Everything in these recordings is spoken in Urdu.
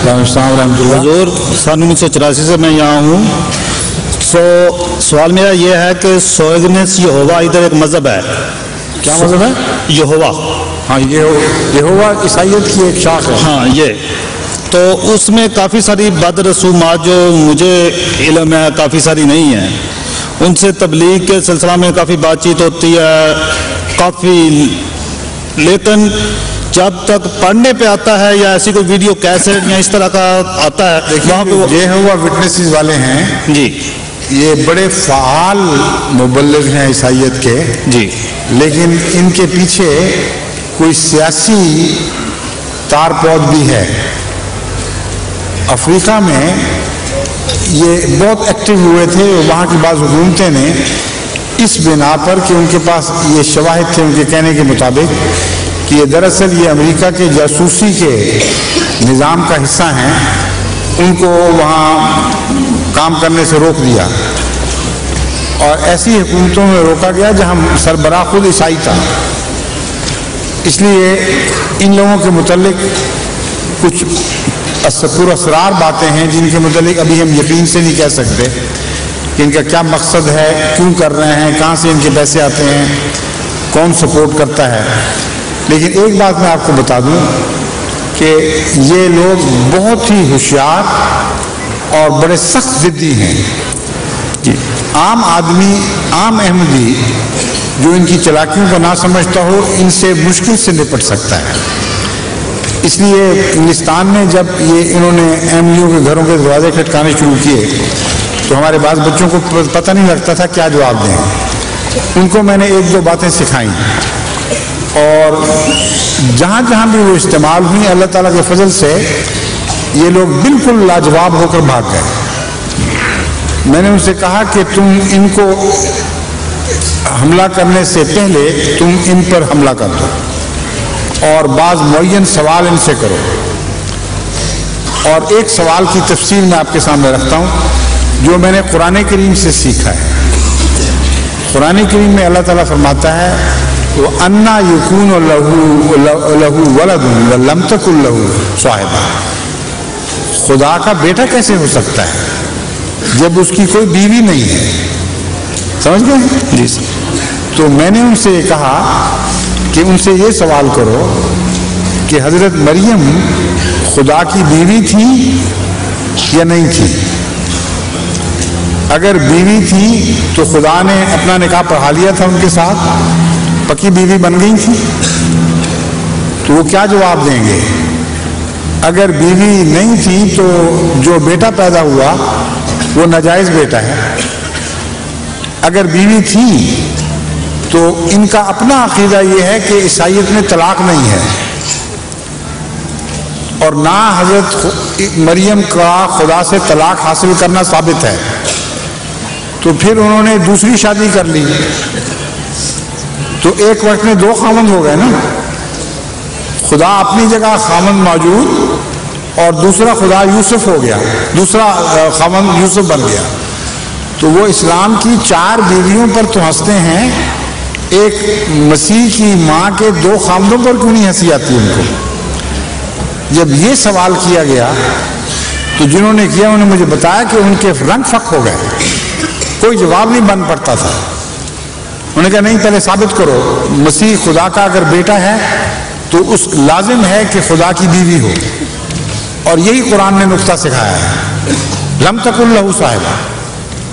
السلام رحمۃ اللہ۔ حضور سن 1984 سے میں یہاں ہوں۔ سوال میرا یہ ہے کہ سوئگنس یہوہ ادھر ایک مذہب ہے۔ کیا مذہب ہے؟ یہوہ۔ ہاں، یہوہ عیسائیت کی ایک شاخ ہے۔ ہاں، یہ تو اس میں کافی ساری بد رسومات جو مجھے علم ہے کافی ساری نہیں ہیں، ان سے تبلیغ کے سلسلہ میں کافی بات چیت ہوتی ہے کافی، لیکن جب تک پڑھنے پہ آتا ہے یا ایسی کوئی ویڈیو کیسٹ یا اس طرح کا آتا ہے وہاں پہ یہوہ وٹنسز والے ہیں جی، یہ بڑے فعال مبلغ ہیں عیسائیت کے جی، لیکن ان کے پیچھے کوئی سیاسی تار پود بھی ہے۔ افریقہ میں یہ بہت ایکٹیو ہوئے تھے، وہاں کی بعض حکومتیں نے اس بنا پر کہ ان کے پاس یہ شواہد تھے ان کے کہنے کے مطابق کہ یہ دراصل یہ امریکہ کے جاسوسی کے نظام کا حصہ ہیں، ان کو وہاں کام کرنے سے روک دیا، اور ایسی حکومتوں میں روکا گیا جہاں سربراہ خود عیسائی تھا۔ اس لیے ان لوگوں کے متعلق کچھ پر اسرار باتیں ہیں جن کے متعلق ابھی ہم یقین سے نہیں کہہ سکتے کہ ان کا کیا مقصد ہے، کیوں کر رہے ہیں، کہاں سے ان کے پیسے آتے ہیں، کون سپورٹ کرتا ہے۔ لیکن ایک بات میں آپ کو بتا دوں کہ یہ لوگ بہت ہی ہوشیار اور بڑے سخت ضدی ہیں۔ عام آدمی، عام احمدی جو ان کی چالاکیوں کو نہ سمجھتا ہو، ان سے مشکل سے نپٹ سکتا ہے۔ اس لیے انگلستان میں جب انہوں نے ایم یو کے گھروں کے دروازے کھٹکانے شروع کیے تو ہمارے بعض بچوں کو پتہ نہیں لگتا تھا کیا جواب دیں۔ ان کو میں نے ایک دو باتیں سکھائیں، اور جہاں جہاں بھی وہ استعمال ہوئی اللہ تعالیٰ کے فضل سے یہ لوگ بالکل لاجواب ہو کر بھاگ گئے۔ میں نے ان سے کہا کہ تم ان کو حملہ کرنے سے پہلے تم ان پر حملہ کر دو اور بعض معین سوال ان سے کرو۔ اور ایک سوال کی تفصیل میں آپ کے سامنے رکھتا ہوں جو میں نے قرآن کریم سے سیکھا ہے۔ قرآن کریم میں اللہ تعالیٰ فرماتا ہے وَأَنَّا يَكُونُ لَهُ وَلَدٌ وَلَمْ تَكُن لَهُ صَاحِبَةٌ، خدا کا بیٹا کیسے ہو سکتا ہے جب اس کی کوئی بیوی نہیں ہے؟ سمجھ گئے؟ جی سر۔ تو میں نے ان سے یہ کہا کہ ان سے یہ سوال کرو کہ حضرت مریم خدا کی بیوی تھی یا نہیں تھی؟ اگر بیوی تھی تو خدا نے اپنا نکاح پڑھا لیا تھا ان کے ساتھ، پکی بیوی بن گئی تھی، تو وہ کیا جواب دیں گے؟ اگر بیوی نہیں تھی تو جو بیٹا پیدا ہوا وہ ناجائز بیٹا ہے۔ اگر بیوی تھی تو ان کا اپنا عقیدہ یہ ہے کہ عیسائیت میں طلاق نہیں ہے، اور نہ حضرت مریم کا خدا سے طلاق حاصل کرنا ثابت ہے، تو پھر انہوں نے دوسری شادی کر لی، تو ایک وقت میں دو خاوند ہو گئے نا۔ خدا اپنی جگہ خاوند موجود اور دوسرا خدا یوسف ہو گیا، دوسرا خاوند یوسف بن گیا۔ تو وہ اسلام کی 4 بیویوں پر تو ہنستے ہیں، ایک مسیح کی ماں کے 2 خامدوں پر کیوں نہیں ہنسی آتی ان کو؟ جب یہ سوال کیا گیا تو جنہوں نے کیا انہوں نے مجھے بتایا کہ ان کے رنگ فق ہو گئے، کوئی جواب نہیں بن پڑتا تھا۔ انہوں نے کہا نہیں، پہلے ثابت کرو مسیح خدا کا اگر بیٹا ہے تو اس لازم ہے کہ خدا کی بیوی ہو، اور یہی قرآن نے نقطہ سکھایا ہے لم تکن لہو صاحبہ۔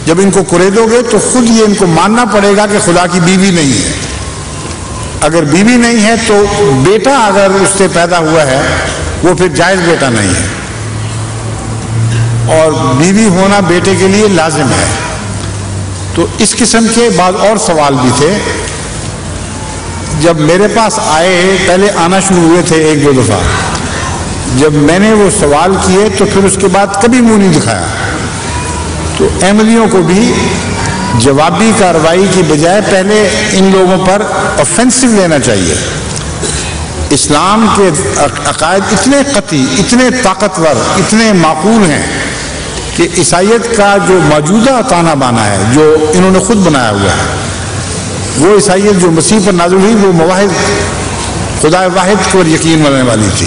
جب ان کو قریدو گے تو خود یہ ان کو ماننا پڑے گا کہ خدا کی بیوی نہیں ہے۔ اگر بیوی نہیں ہے تو بیٹا اگر اس سے پیدا ہوا ہے وہ پھر جائز بیٹا نہیں ہے، اور بیوی ہونا بیٹے کے لیے لازم ہے۔ تو اس قسم کے بعض اور سوال بھی تھے۔ جب میرے پاس آئے، پہلے آنا شروع ہوئے تھے 1-2 دفعہ، جب میں نے وہ سوال کیے تو پھر اس کے بعد کبھی منہ نہیں دکھایا۔ تو احمدیوں کو بھی جوابی کارروائی کی بجائے پہلے ان لوگوں پر آفینسو لینا چاہیے۔ اسلام کے عقائد اتنے قطعی، اتنے طاقتور، اتنے معقول ہیں کہ عیسائیت کا جو موجودہ تانا بانا ہے جو انہوں نے خود بنایا ہوا ہے، وہ عیسائیت جو مسیح پر نازل ہوئی وہ موحد خدا واحد پر یقین کرنے والی تھی،